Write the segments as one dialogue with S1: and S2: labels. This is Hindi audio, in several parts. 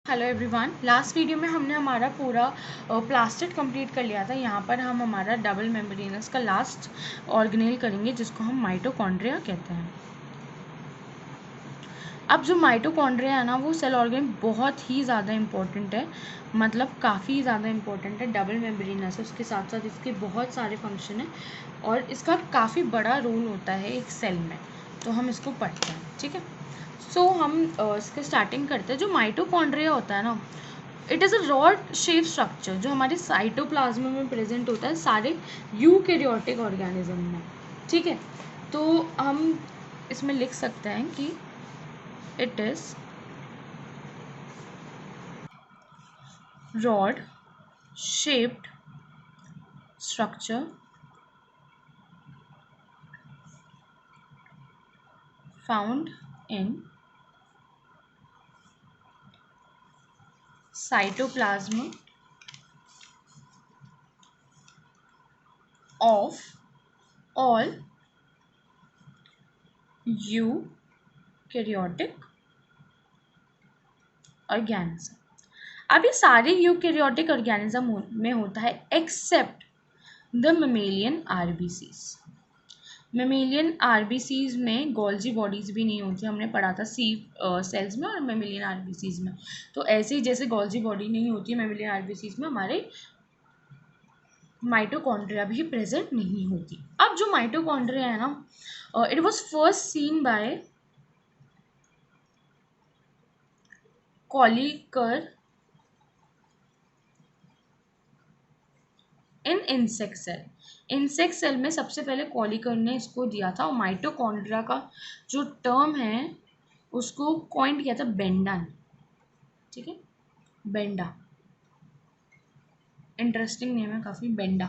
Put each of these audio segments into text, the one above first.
S1: हेलो एवरीवन, लास्ट वीडियो में हमने हमारा पूरा प्लास्टिड कंप्लीट कर लिया था। यहाँ पर हम हमारा डबल मेम्ब्रेनस का लास्ट ऑर्गेनेल करेंगे जिसको हम माइटोकॉन्ड्रिया कहते हैं। अब जो माइटोकॉन्ड्रिया है ना, वो सेल ऑर्गेन बहुत ही ज़्यादा इम्पोर्टेंट है, मतलब काफ़ी ज़्यादा इम्पोर्टेंट है। डबल मेम्ब्रेनस है, उसके साथ साथ इसके बहुत सारे फंक्शन हैं और इसका काफ़ी बड़ा रोल होता है एक सेल में। तो हम इसको पढ़ते हैं, ठीक है। हम इसके स्टार्टिंग करते हैं। जो माइटोकॉन्ड्रिया होता है ना, it is a rod shape structure जो हमारे साइटोप्लाज्म में प्रेजेंट होता है सारे यूकैरियोटिक ऑर्गेनिज्म में, ठीक है। तो हम इसमें लिख सकते हैं कि it is rod shaped structure found in cytoplasm of all eukaryotic organism. अब ये सारे यूकैरियोटिक ऑर्गेनिज्म में होता है except the mammalian RBCs. Mammalian RBCs में गोल्जी बॉडीज भी नहीं होती, हमने पढ़ा था सी सेल्स में और मेमेलियन आरबीसीज में। तो ऐसे ही जैसे गोल्जी बॉडी नहीं होती है मेमेलियन आरबीसीज में, हमारे माइटोकॉन्ड्रिया भी प्रेजेंट नहीं होती। अब जो माइटोकॉन्ड्रिया है ना, it was first seen by Kolliker in insect cell. Insect cell में सबसे पहले कॉलिकर ने इसको दिया था और माइटोकॉन्ड्रिया का जो टर्म है उसको कॉइंड किया था बेंडा ने, ठीक है। बेंडा, इंटरेस्टिंग नेम है काफ़ी, बेंडा।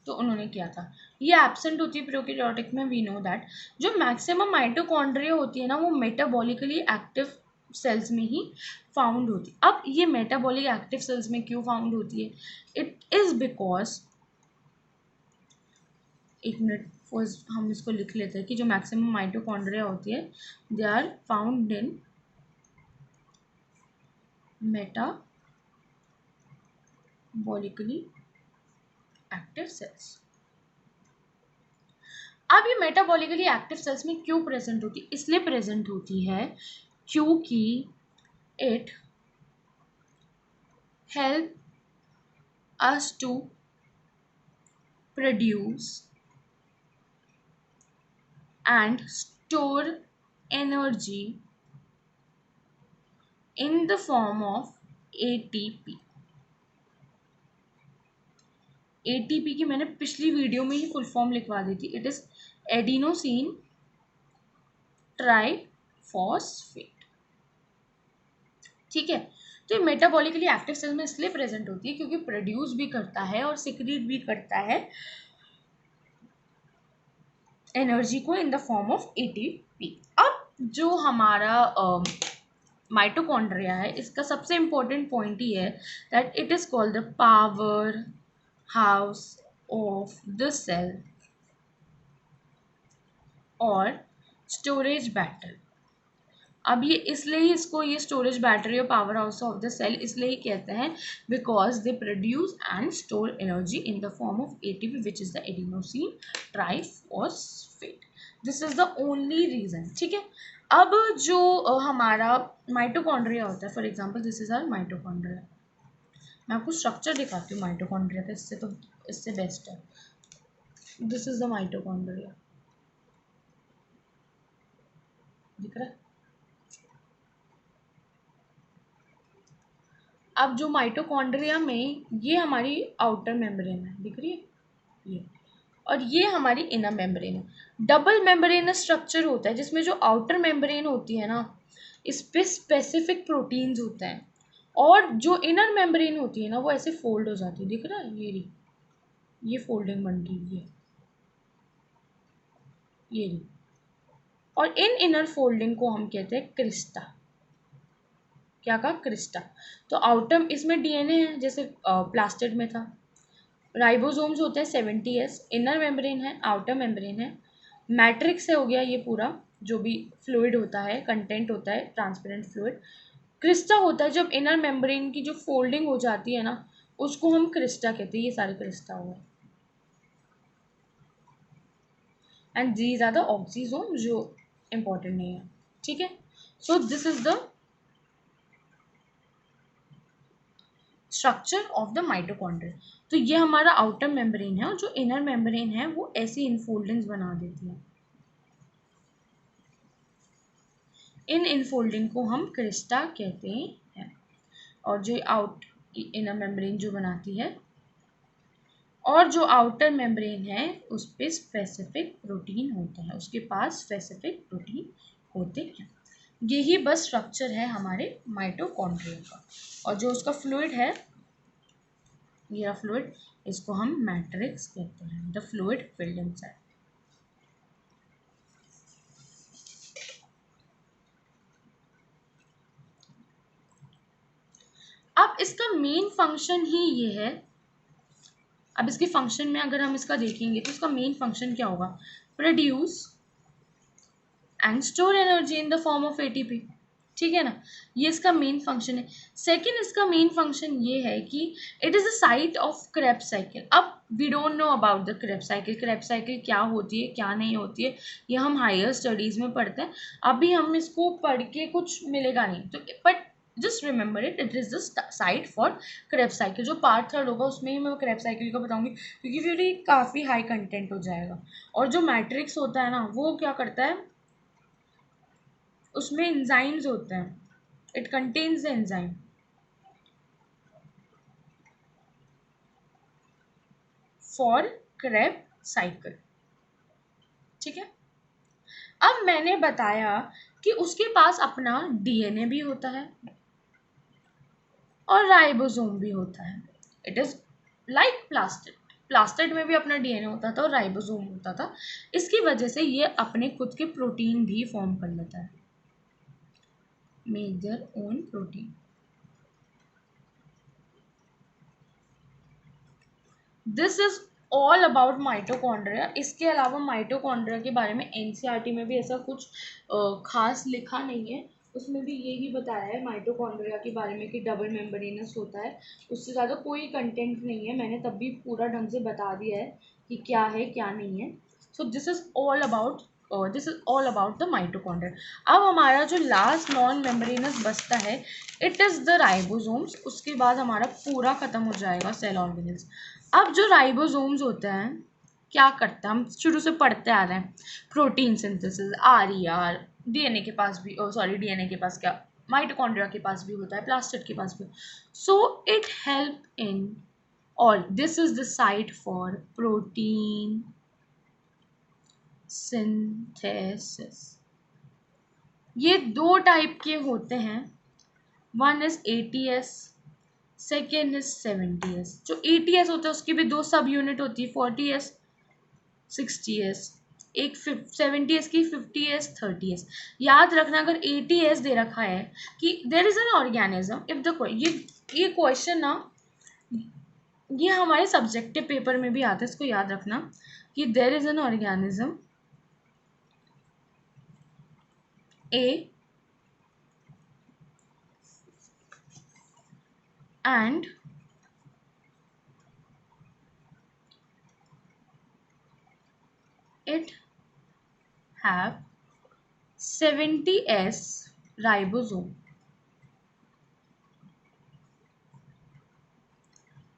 S1: तो उन्होंने किया था। ये एब्सेंट होती है प्रोकैरियोटिक में, वी नो दैट। जो मैक्सिमम माइटोकॉन्ड्रिया होती है ना, वो मेटाबॉलिकली एक्टिव सेल्स में ही फाउंड होती है। अब ये मेटाबॉलिक एक्टिव सेल्स में क्यों फाउंड होती है? इट इज़ बिकॉज, एक मिनट फर्स्ट हम इसको लिख लेते हैं कि जो मैक्सिमम माइटोकॉन्ड्रिया होती है they are found in metabolically active cells. अब ये मेटाबॉलिकली एक्टिव सेल्स में क्यों प्रेजेंट होती है? इसलिए प्रेजेंट होती है क्योंकि it help us to produce and store energy in the form of ATP. ATP की मैंने पिछली वीडियो में ही फुल फॉर्म लिखवा दी थी। इट इज एडिनोसिन ट्राइफॉस्फेट, ठीक है। तो ये मेटाबॉलिकली एक्टिव सेल में इसलिए प्रेजेंट होती है क्योंकि प्रोड्यूस भी करता है और सिक्रीट भी करता है एनर्जी को इन द फॉर्म ऑफ एटीपी। अब जो हमारा माइटोकॉन्ड्रिया है, इसका सबसे इंपॉर्टेंट पॉइंट ही है that it is called the power house of the cell और स्टोरेज बैटल। अब ये इसलिए ही इसको ये स्टोरेज बैटरी और power house of the cell इसलिए ही कहते हैं because they produce and store energy in the form of ATP which is the adenosine triphosphate. This is the only reason, ठीक है। अब जो हमारा माइटोकॉन्ड्रिया होता है, for example this is our mitochondria. मैं आपको स्ट्रक्चर दिखाती हूँ माइटोकॉन्ड्रिया का, इससे बेस्ट है। दिस इज द माइटोकॉन्ड्रिया, दिख रहा है? अब जो माइटोकॉन्ड्रिया में ये हमारी आउटर मेम्ब्रेन है, दिख रही है ये, और ये हमारी इनर मेम्ब्रेन है। डबल मेम्ब्रेन स्ट्रक्चर होता है जिसमें जो आउटर मेम्ब्रेन होती है ना, इस पे स्पेसिफिक प्रोटीन्स होते हैं और जो इनर मेम्ब्रेन होती है ना वो ऐसे फोल्ड हो जाती है, दिख रहा है ये फोल्डिंग बन रही है, ये रही। और इन इनर फोल्डिंग को हम कहते हैं क्रिस्टा। क्या कहा? क्रिस्टा। तो आउटर इसमें डीएनए है जैसे प्लास्टिड में था। राइबोसोम्स होते हैं 70S, इनर मेम्ब्रेन है, आउटर मेम्ब्रेन है, मैट्रिक्स से हो गया ये पूरा जो भी फ्लूइड होता है, कंटेंट होता है ट्रांसपेरेंट फ्लूइड, क्रिस्टा होता है जब इनर मेम्ब्रेन की जो फोल्डिंग हो जाती है ना, उसको हम क्रिस्टा कहते हैं। ये सारे क्रिस्टा हुए। And these are the oxysome जो इम्पोर्टेंट नहीं है, ठीक है। So this is the structure of the mitochondria. तो ये हमारा आउटर मेम्ब्रेन है, और जो इनर मेम्ब्रेन है वो ऐसी इनफोल्डिंग्स बना देती है। इन इनफोल्डिंग को हम क्रिस्टा कहते हैं। और जो आउट इनर मेम्ब्रेन जो बनाती है, और जो आउटर मेम्ब्रेन है उस पे स्पेसिफिक प्रोटीन होते हैं, उसके पास स्पेसिफिक प्रोटीन होते हैं। यही बस स्ट्रक्चर है हमारे माइटोकॉन्ड्रिया का। और जो उसका फ्लूइड है, ये फ्लूइड, इसको हम मैट्रिक्स कहते हैं, द फ्लूइड फिल्ड इनसाइड। अब इसका मेन फंक्शन ही ये है। अब इसके फंक्शन में अगर हम इसका देखेंगे तो इसका मेन फंक्शन क्या होगा? Produce and store energy in the form of ATP, ठीक है ना। ये इसका मेन फंक्शन है। सेकेंड, इसका मेन फंक्शन ये है कि it is a site of Krebs cycle. अब we don't know about the Krebs cycle. Krebs cycle क्या होती है, क्या नहीं होती है, ये हम हायर स्टडीज़ में पढ़ते हैं। अभी हम इसको पढ़ के कुछ मिलेगा नहीं, तो but just remember it, it is the site for Krebs cycle. जो पार्ट थर्ड होगा उसमें ही मैं क्रेब साइकिल को बताऊंगी, क्योंकि फिर ये काफ़ी हाई कंटेंट हो जाएगा। और जो मैट्रिक्स होता है ना, वो क्या करता है, उसमें एंजाइम्स होते हैं, it contains the enzyme for Krebs cycle, ठीक है। अब मैंने बताया कि उसके पास अपना डीएनए भी होता है और राइबोसोम भी होता है। It is like plastid. Plastid में भी अपना डीएनए होता था और राइबोसोम होता था। इसकी वजह से ये अपने खुद के प्रोटीन भी फॉर्म कर लेता है, make their own protein. This is all about mitochondria. इसके अलावा माइटोकॉन्ड्रिया के बारे में एनसीईआरटी में भी ऐसा कुछ खास लिखा नहीं है। उसमें भी यही बताया है माइटोकॉन्ड्रिया के बारे में कि डबल मेम्ब्रेनस होता है, उससे ज़्यादा कोई कंटेंट नहीं है। मैंने तब भी पूरा ढंग से बता दिया है कि क्या है क्या नहीं है। So this is all about the mitochondria. अब हमारा जो लास्ट नॉन मेम्ब्रेनस बचता है, इट इज़ द राइबोसोम्स। उसके बाद हमारा पूरा ख़त्म हो जाएगा सेल ऑर्गेनल्स। अब जो राइबोसोम्स होते हैं, क्या करता है, हम शुरू से पढ़ते आ रहे हैं, प्रोटीन सिंथेसिस, आर डीएनए के पास भी, सॉरी डीएनए के पास क्या, माइटोकॉन्ड्रिया के पास भी होता है, प्लास्टिड के पास भी। सो इट हेल्प इन, और this is the site for protein synthesis. ये दो टाइप के होते हैं, one is ATS, second is 70s। जो एटीएस होता है उसकी भी दो सब यूनिट होती है, 40s 60s, एक 70s की 50s 30s। याद रखना, अगर 80s दे रखा है कि there is an organism, if the ये क्वेश्चन ना, ये हमारे सब्जेक्टिव पेपर में भी आता है, इसको याद रखना कि there is an organism A and it have 70s ribosome.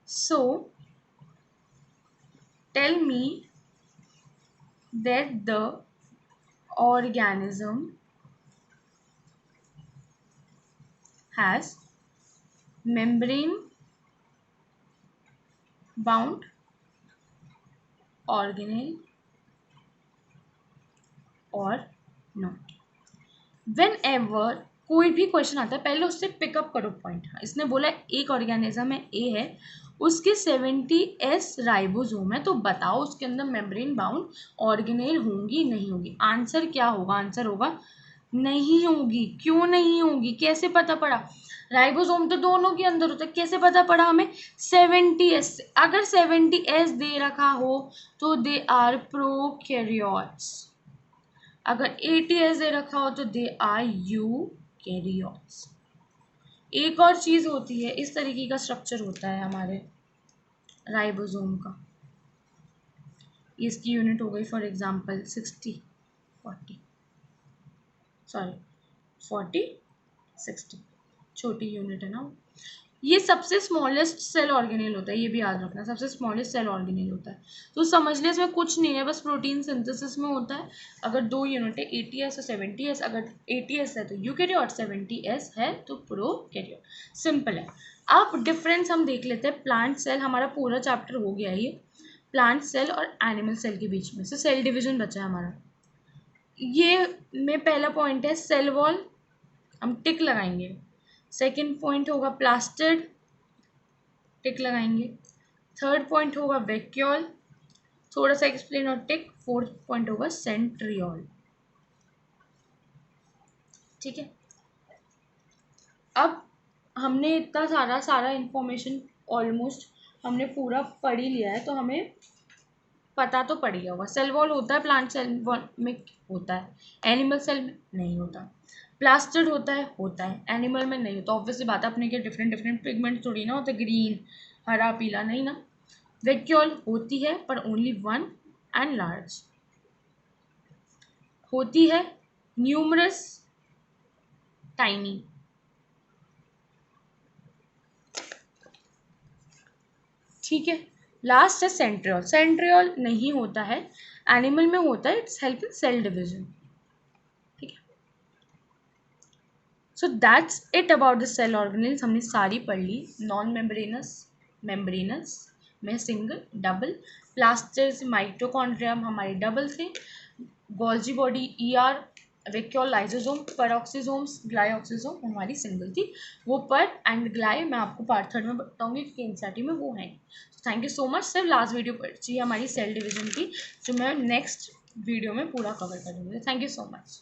S1: So tell me that the organism has membrane bound organelle or not। Whenever कोई भी क्वेश्चन आता है, पहले उससे पिकअप करो पॉइंट। इसने बोला एक ऑर्गेनिज्म है, ए है, उसके 70s राइबोसोम है, तो बताओ उसके अंदर मेम्ब्रेन बाउंड ऑर्गेनेल होंगी नहीं होगी। आंसर क्या होगा? आंसर होगा नहीं होगी। क्यों नहीं होगी? कैसे पता पड़ा? राइबोसोम तो दोनों के अंदर होता है, कैसे पता पड़ा हमें? 70s। अगर 70s दे रखा हो तो दे आर प्रोकैरियोट्स, अगर 80s दे रखा हो तो दे आर यूकैरियोट्स। एक और चीज़ होती है, इस तरीके का स्ट्रक्चर होता है हमारे राइबोसोम का। इसकी यूनिट हो गई फॉर एग्जांपल 40 60, छोटी यूनिट है ना। ये सबसे स्मॉलेस्ट सेल ऑर्गेनेल होता है, ये भी याद रखना, सबसे स्मॉलेस्ट सेल ऑर्गेनेल होता है। तो समझ लिया इसमें कुछ नहीं है, बस प्रोटीन सिंथेसिस में होता है। अगर 2 यूनिट है 80S और 70S, अगर 80S है तो यूकैरियोट, 70S है तो प्रोकैरियोट, सिंपल है। अब डिफरेंस हम देख लेते हैं। प्लांट सेल, हमारा पूरा चैप्टर हो गया ये प्लांट सेल और एनिमल सेल के बीच में से सेल डिवीजन बचा है हमारा। ये में पहला पॉइंट है सेल वॉल, हम टिक लगाएंगे। सेकंड पॉइंट होगा प्लास्टिड, टिक लगाएंगे। थर्ड पॉइंट होगा वैक्यूल, थोड़ा सा एक्सप्लेन और टिक। फोर्थ पॉइंट होगा सेंट्रियोल। ठीक है, अब हमने इतना सारा इंफॉर्मेशन ऑलमोस्ट हमने पूरा पढ़ ही लिया है, तो हमें पता तो पड़ गया होगा। सेल वॉल होता है प्लांट सेल में, होता है एनिमल सेल में नहीं होता। प्लास्टिड होता है एनिमल में नहीं होता। ऑब्वियसली बात है, अपने के डिफरेंट डिफरेंट पिगमेंट थोड़ी ना होते, ग्रीन हरा पीला नहीं ना। वैक्यूल होती है पर ओनली वन एंड लार्ज होती है, न्यूमरस टाइनी। ठीक है, लास्ट है सेंट्रियोल। सेंट्रियोल नहीं होता है, एनिमल में होता है, it's help in cell division. ठीक है, so that's it about the cell organelles. हमने सारी पढ़ ली। नॉन मेम्ब्रेनस, मेम्ब्रेनस में सिंगल, डबल। प्लास्टिड से माइटोकॉन्ड्रिया हमारे डबल थे। Golgi body, ER, vacuole, lysosome, peroxisomes, glyoxysome हमारी सिंगल थी। वो पर एंड ग्लाइ मैं आपको पार्ट 3 में बताऊंगी कि एनसीईआरटी में वो है। Thank you so much. सिर्फ लास्ट वीडियो चाहिए हमारी सेल डिवीजन की, जो मैं नेक्स्ट वीडियो में पूरा कवर करूँगी। Thank you so much.